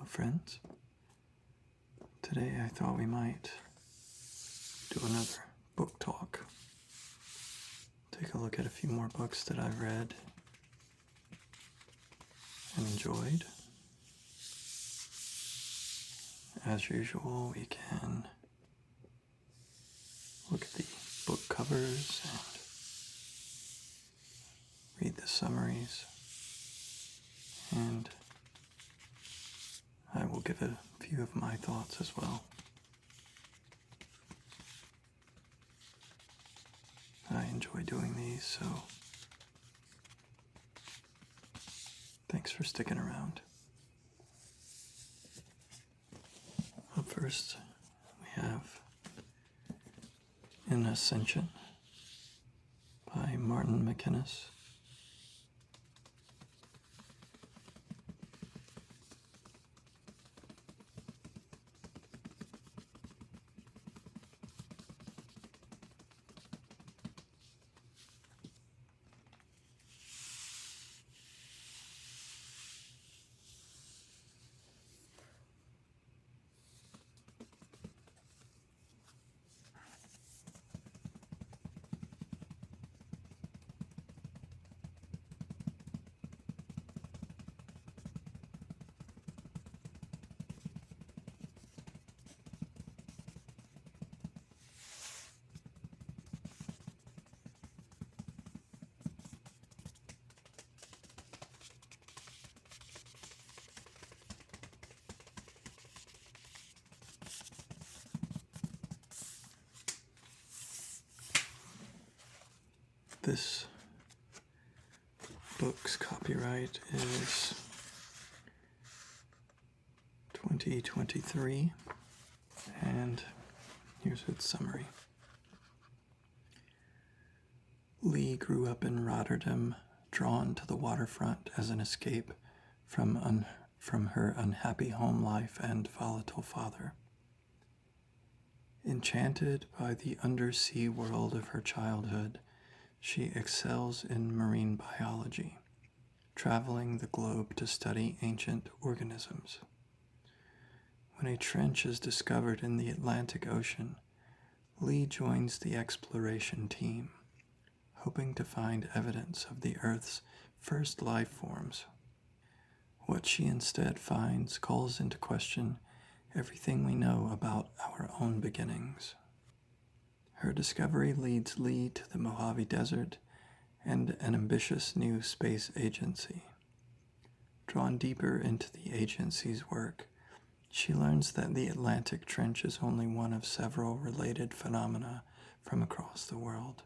friends. Today I thought we might do another book talk. Take a look at a few more books that I've read and enjoyed. As usual, we can look at the book covers and read the summaries, and I will give a few of my thoughts as well. I enjoy doing these, so thanks for sticking around. Up first, we have Ascension by MacInnes. This book's copyright is 2023, and here's its summary. Lee grew up in Rotterdam, drawn to the waterfront as an escape from her unhappy home life and volatile father. Enchanted by the undersea world of her childhood, she excels in marine biology, traveling the globe to study ancient organisms. When a trench is discovered in the Atlantic Ocean, Lee joins the exploration team, hoping to find evidence of the Earth's first life forms. What she instead finds calls into question everything we know about our own beginnings. Her discovery leads Lee to the Mojave Desert and an ambitious new space agency. Drawn deeper into the agency's work, she learns that the Atlantic Trench is only one of several related phenomena from across the world,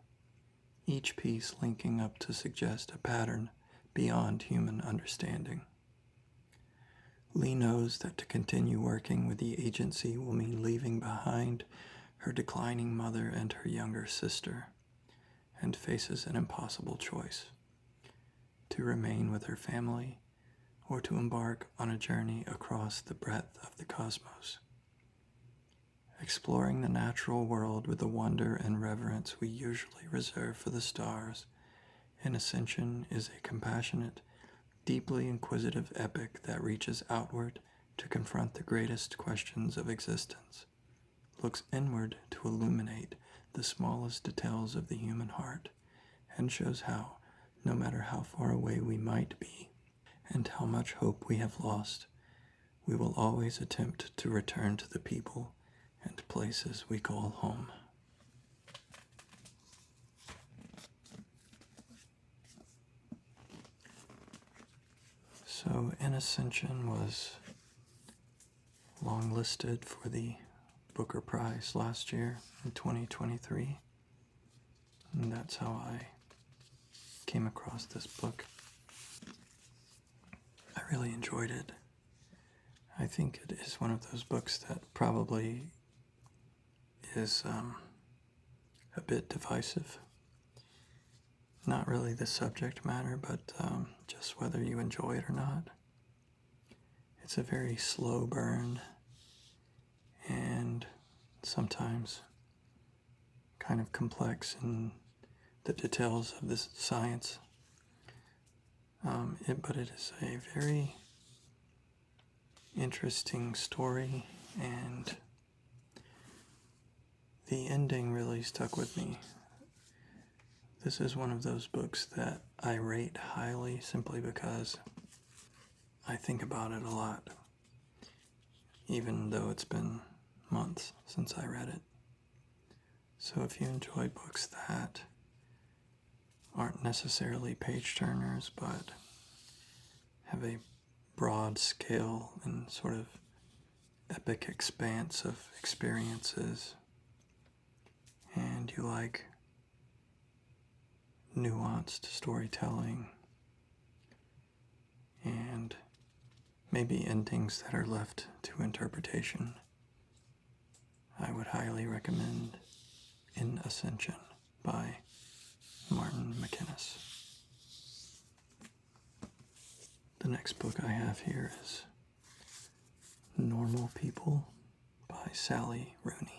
each piece linking up to suggest a pattern beyond human understanding. Lee knows that to continue working with the agency will mean leaving behind her declining mother and her younger sister, and faces an impossible choice: to remain with her family or to embark on a journey across the breadth of the cosmos. Exploring the natural world with the wonder and reverence we usually reserve for the stars, Ascension is a compassionate, deeply inquisitive epic that reaches outward to confront the greatest questions of existence, looks inward to illuminate the smallest details of the human heart, and shows how, no matter how far away we might be, and how much hope we have lost, we will always attempt to return to the people and places we call home. So, Ascension was longlisted for the Booker Prize last year in 2023, and that's how I came across this book. I really enjoyed it. I think it is one of those books that probably is a bit divisive. Not really the subject matter, but just whether you enjoy it or not. It's a very slow burn, and sometimes kind of complex in the details of this science. But it is a very interesting story, and the ending really stuck with me. This is one of those books that I rate highly simply because I think about it a lot, even though it's been months since I read it. So if you enjoy books that aren't necessarily page turners, but have a broad scale and sort of epic expanse of experiences, and you like nuanced storytelling and maybe endings that are left to interpretation, I would highly recommend Ascension by MacInnes. The next book I have here is Normal People by Sally Rooney.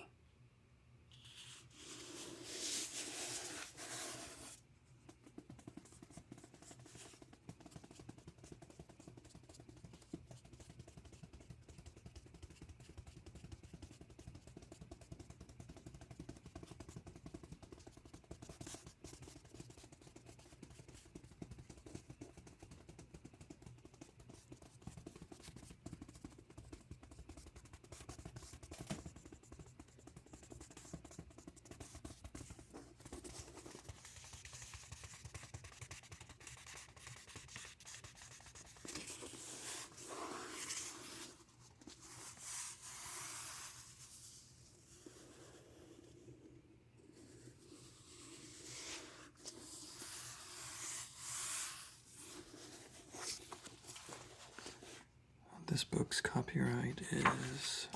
This book's copyright is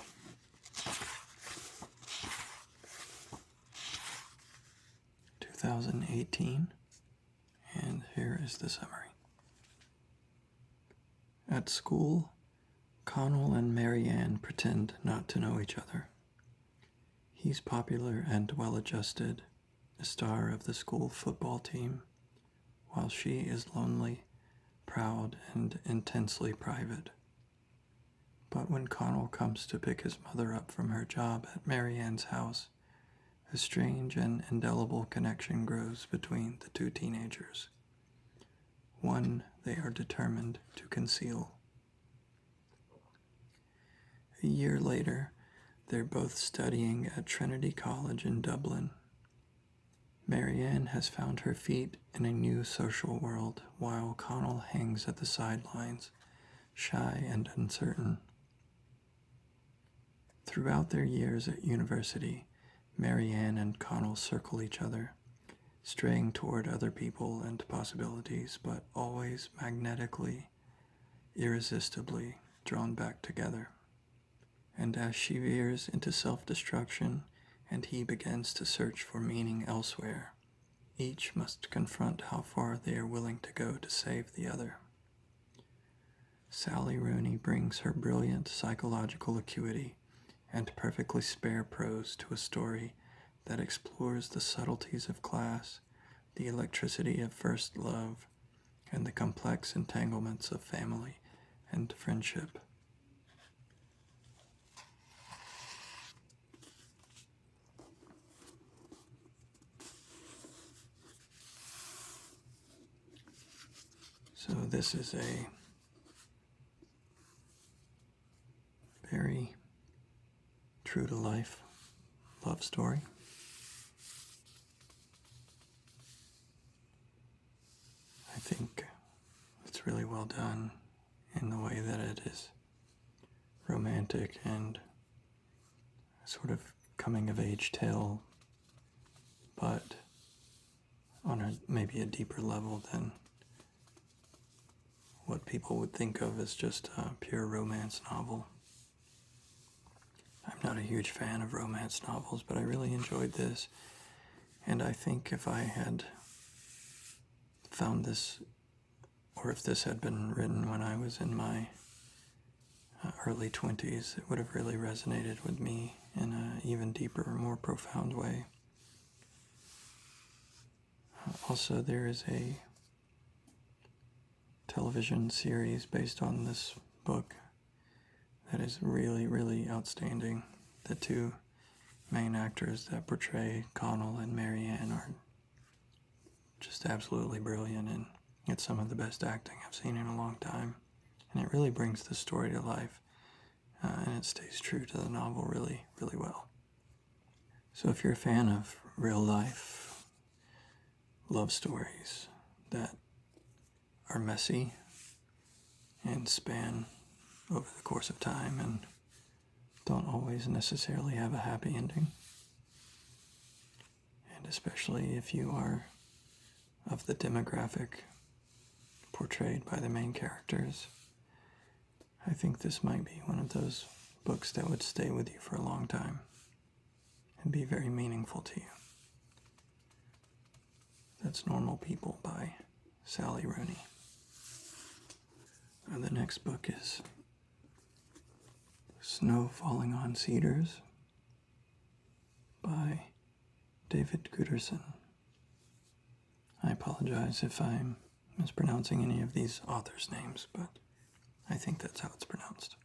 2018, and here is the summary. At school, Connell and Marianne pretend not to know each other. He's popular and well-adjusted, a star of the school football team, while she is lonely, proud, and intensely private. But when Connell comes to pick his mother up from her job at Marianne's house, a strange and indelible connection grows between the two teenagers, one they are determined to conceal. A year later, they're both studying at Trinity College in Dublin. Marianne has found her feet in a new social world, while Connell hangs at the sidelines, shy and uncertain. Throughout their years at university, Marianne and Connell circle each other, straying toward other people and possibilities, but always magnetically, irresistibly drawn back together. And as she veers into self-destruction and he begins to search for meaning elsewhere, each must confront how far they are willing to go to save the other. Sally Rooney brings her brilliant psychological acuity and perfectly spare prose to a story that explores the subtleties of class, the electricity of first love, and the complex entanglements of family and friendship. So this is a very true-to-life love story. I think it's really well done in the way that it is romantic and sort of coming-of-age tale, but on maybe a deeper level than what people would think of as just a pure romance novel. I'm not a huge fan of romance novels, but I really enjoyed this, and I think if I had found this, or if this had been written when I was in my early 20s, it would have really resonated with me in an even deeper, more profound way. Also, there is a television series based on this book that is really, really outstanding. The two main actors that portray Connell and Marianne are just absolutely brilliant, and it's some of the best acting I've seen in a long time. And it really brings the story to life, and it stays true to the novel really, really well. So if you're a fan of real life love stories that are messy and span over the course of time and don't always necessarily have a happy ending, and especially if you are of the demographic portrayed by the main characters, I think this might be one of those books that would stay with you for a long time and be very meaningful to you. That's Normal People by Sally Rooney. The next book is Snow Falling on Cedars by David Guterson. I apologize if I'm mispronouncing any of these authors' names, but I think that's how it's pronounced.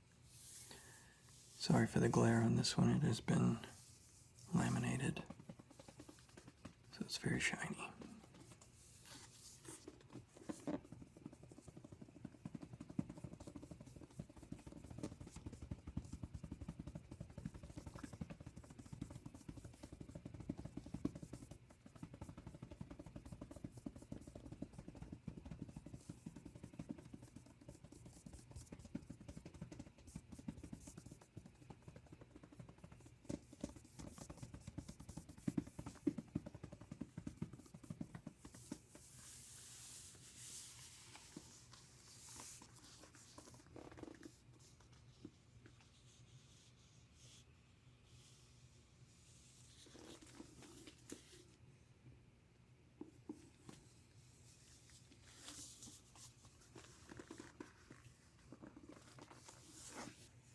Sorry for the glare on this one. It has been laminated, so it's very shiny.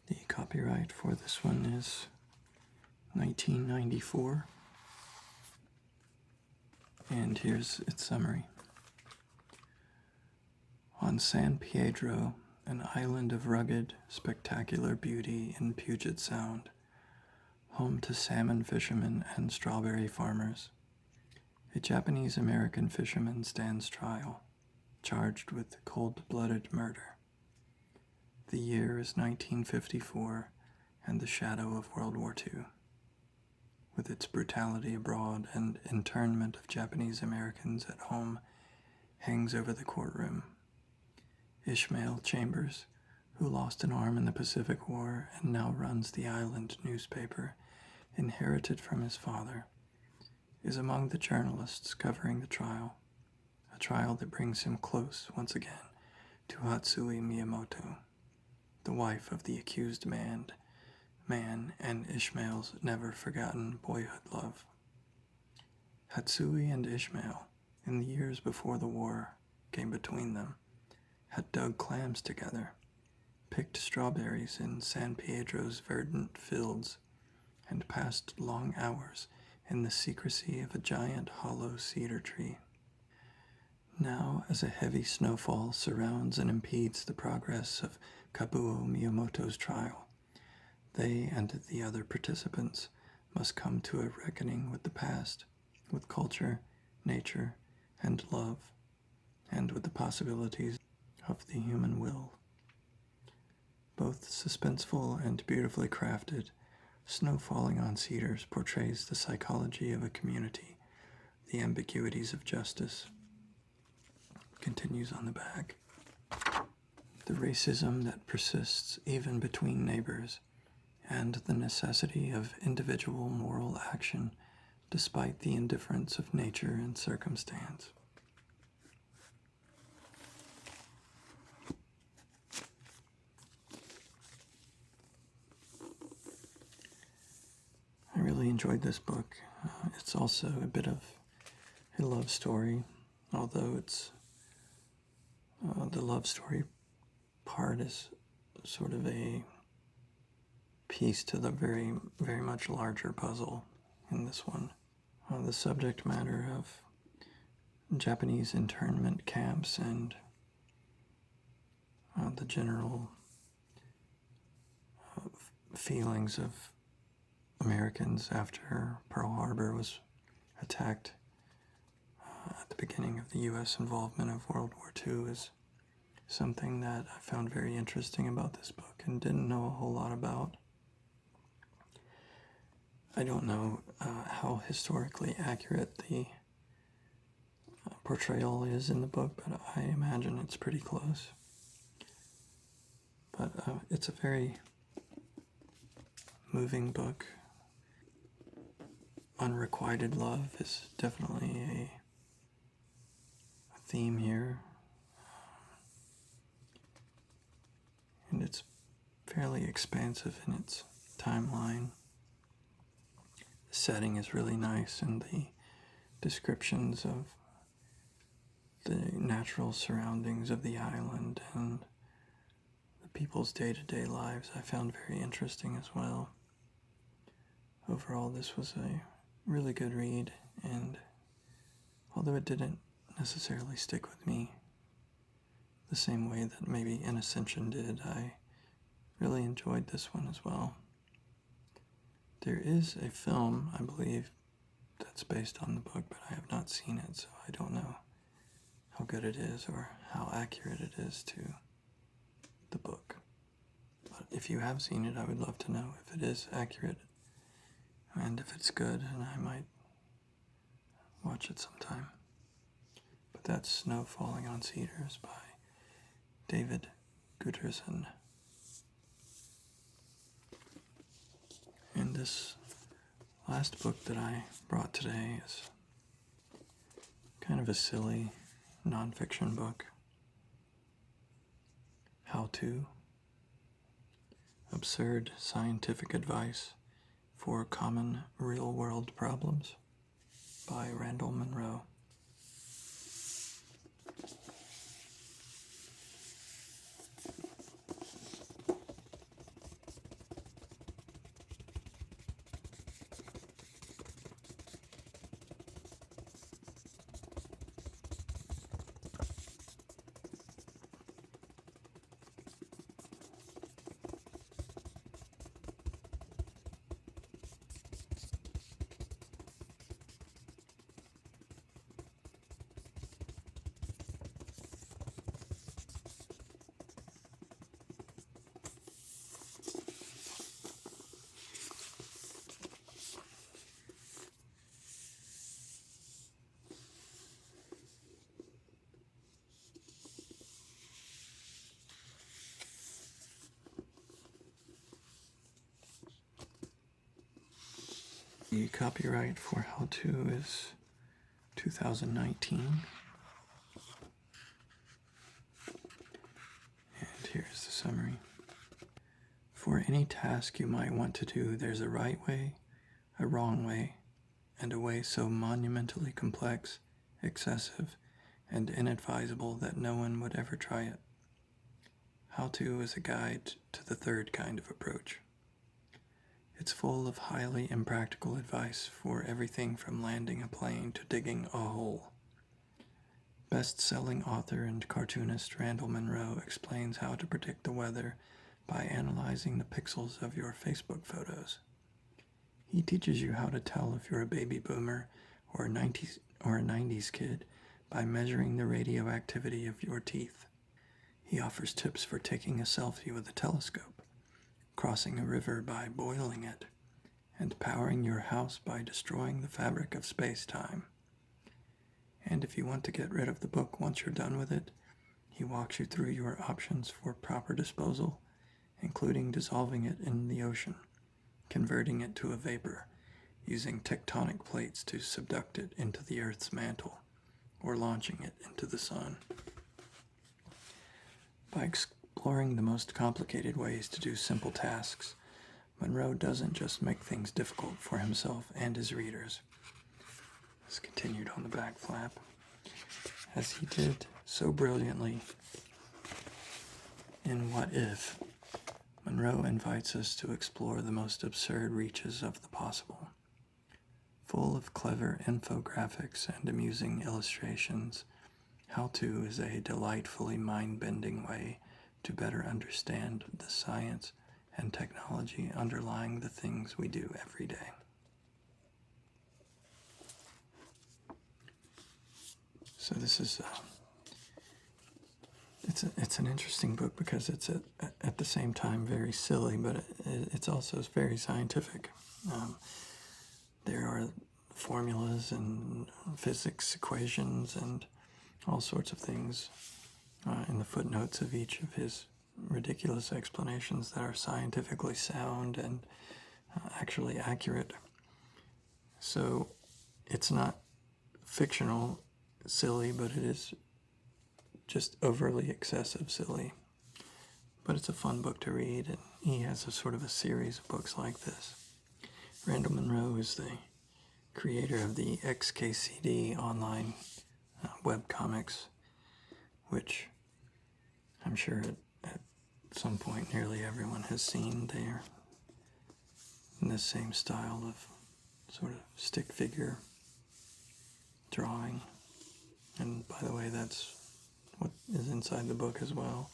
The copyright for this one is 1994, and here's its summary. On San Pedro, an island of rugged, spectacular beauty in Puget Sound, home to salmon fishermen and strawberry farmers, a Japanese-American fisherman stands trial, charged with cold-blooded murder. The year is 1954, and the shadow of World War II, with its brutality abroad and internment of Japanese Americans at home, hangs over the courtroom. Ishmael Chambers, who lost an arm in the Pacific War and now runs the island newspaper, inherited from his father, is among the journalists covering the trial, a trial that brings him close once again to Hatsui Miyamoto, the wife of the accused man and Ishmael's never-forgotten boyhood love. Hatsui and Ishmael, in the years before the war came between them, had dug clams together, picked strawberries in San Pedro's verdant fields, and passed long hours in the secrecy of a giant hollow cedar tree. Now, as a heavy snowfall surrounds and impedes the progress of Kabuo Miyamoto's trial, they and the other participants must come to a reckoning with the past, with culture, nature, and love, and with the possibilities of the human will. Both suspenseful and beautifully crafted, Snow Falling on Cedars portrays the psychology of a community, the ambiguities of justice. Continues on the back. The racism that persists even between neighbors, and the necessity of individual moral action despite the indifference of nature and circumstance. I really enjoyed this book. It's also a bit of a love story, although it's the love story part is sort of a piece to the very, very much larger puzzle in this one. The subject matter of Japanese internment camps and the general feelings of Americans after Pearl Harbor was attacked at the beginning of the U.S. involvement of World War II is something that I found very interesting about this book and didn't know a whole lot about. I don't know how historically accurate the portrayal is in the book, but I imagine it's pretty close. But it's a very moving book. Unrequited love is definitely a theme here. And it's fairly expansive in its timeline. The setting is really nice, and the descriptions of the natural surroundings of the island and the people's day-to-day lives I found very interesting as well. Overall, this was a really good read, and although it didn't necessarily stick with me the same way that maybe Ascension did, I really enjoyed this one as well. There is a film, I believe, that's based on the book, but I have not seen it, so I don't know how good it is or how accurate it is to the book. But if you have seen it, I would love to know if it is accurate and if it's good, and I might watch it sometime. But that's Snow Falling on Cedars by David Guterson. And this last book that I brought today is kind of a silly nonfiction book. How To: Absurd Scientific Advice for Common Real-World Problems by Munroe. The copyright for How To is 2019. And here's the summary. For any task you might want to do, there's a right way, a wrong way, and a way so monumentally complex, excessive, and inadvisable that no one would ever try it. How To is a guide to the third kind of approach. It's full of highly impractical advice for everything from landing a plane to digging a hole. Best-selling author and cartoonist Randall Munroe explains how to predict the weather by analyzing the pixels of your Facebook photos. He teaches you how to tell if you're a baby boomer or a 90s kid by measuring the radioactivity of your teeth. He offers tips for taking a selfie with a telescope, crossing a river by boiling it, and powering your house by destroying the fabric of space-time. And if you want to get rid of the book once you're done with it, he walks you through your options for proper disposal, including dissolving it in the ocean, converting it to a vapor, using tectonic plates to subduct it into the Earth's mantle, or launching it into the sun. By exploring the most complicated ways to do simple tasks, Munroe doesn't just make things difficult for himself and his readers. This continued on the back flap, as he did so brilliantly in What If. Munroe invites us to explore the most absurd reaches of the possible. Full of clever infographics and amusing illustrations, How To is a delightfully mind-bending way to better understand the science and technology underlying the things we do every day. So this is, it's an interesting book because it's at the same time very silly, but it's also very scientific. There are formulas and physics equations and all sorts of things in the footnotes of each of his ridiculous explanations that are scientifically sound and actually accurate. So it's not fictional silly, but it is just overly excessive silly. But it's a fun book to read, and he has a sort of a series of books like this. Randall Munroe is the creator of the XKCD online webcomics, which I'm sure at some point nearly everyone has seen. They are in the same style of sort of stick figure drawing. And by the way, that's what is inside the book as well.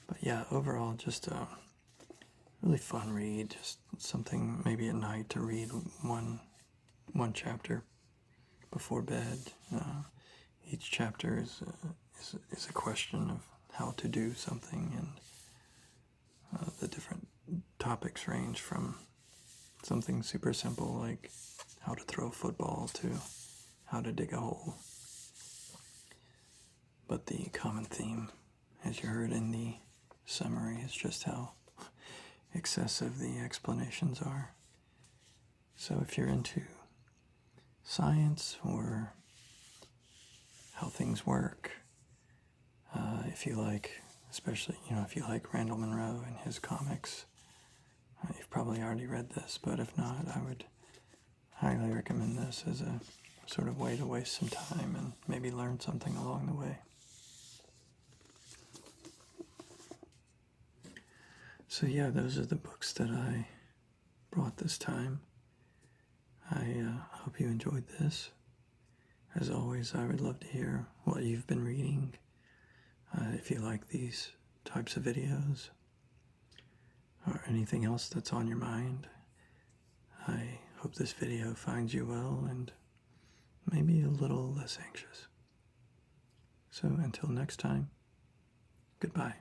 But yeah, overall, just a really fun read. Just something maybe at night to read one chapter before bed. Each chapter is a question of how to do something, and the different topics range from something super simple like how to throw a football to how to dig a hole. But the common theme, as you heard in the summary, is just how excessive the explanations are. So if you're into science or how things work, if you like, especially, if you like Randall Munroe and his comics, you've probably already read this, but if not, I would highly recommend this as a sort of way to waste some time and maybe learn something along the way. So yeah, those are the books that I brought this time. I hope you enjoyed this. As always, I would love to hear what you've been reading, if you like these types of videos, or anything else that's on your mind. I hope this video finds you well and maybe a little less anxious. So until next time, goodbye.